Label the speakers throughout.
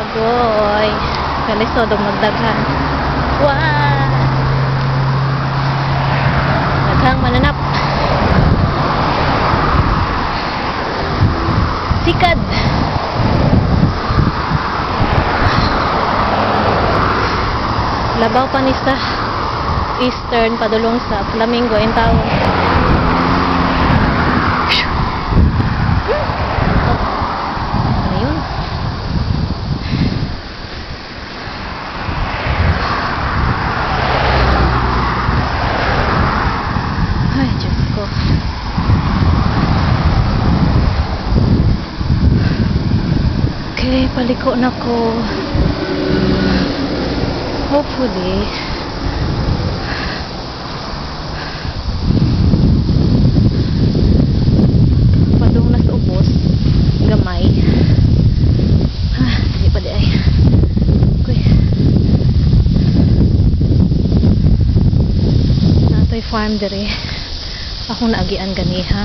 Speaker 1: Agoy. Kalisod og magdaghan. Wow! Daghang mananap. Sikad. Labaw pa ni sa Eastern padulong sa Flamingo in town. Ayun. Ay, Diyos ko. Okay, paliko na ko. Hopefully. Padung na sa ubos. Gamay. Hindi pa di ay. Okay. Natoy farm dire. Akong naagian ganiha.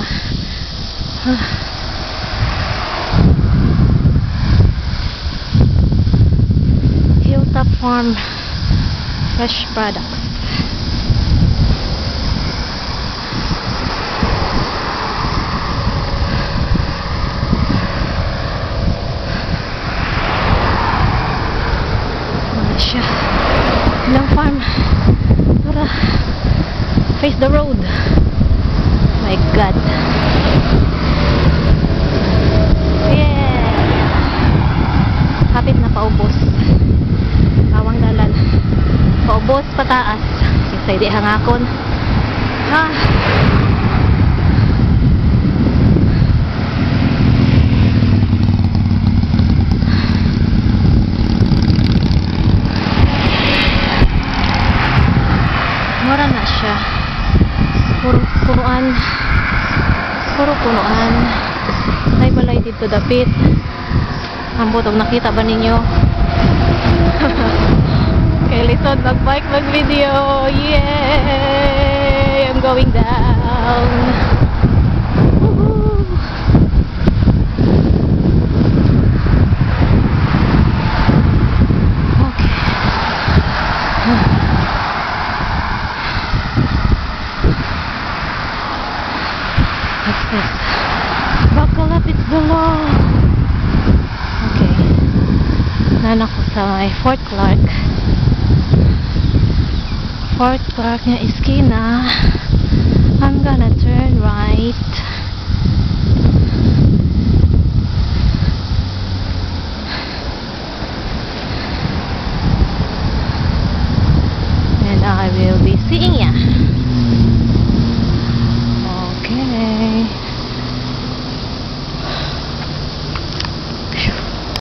Speaker 1: Hilltop Farm Fresh Products. Ano siya? Ilang farm? Tara. Face the road. My God. Yeah. Kapit na paubos. Awang dalan. Paubos pataas. Kisay di hangakon. Ha. Mura na siya. Puro punuan. Puro punuan. Ay balay dito dapit. Ambot og nakita ba ninyo? Okay, lisod mag-bike, mag-video. Yay! I'm going down. Woohoo! Okay. What's this? Buckle up, it's the law. Okay. Nanak ko sa may Fort Clark. Fort Clark na iskina. I'm gonna turn right. And I will be seeing ya.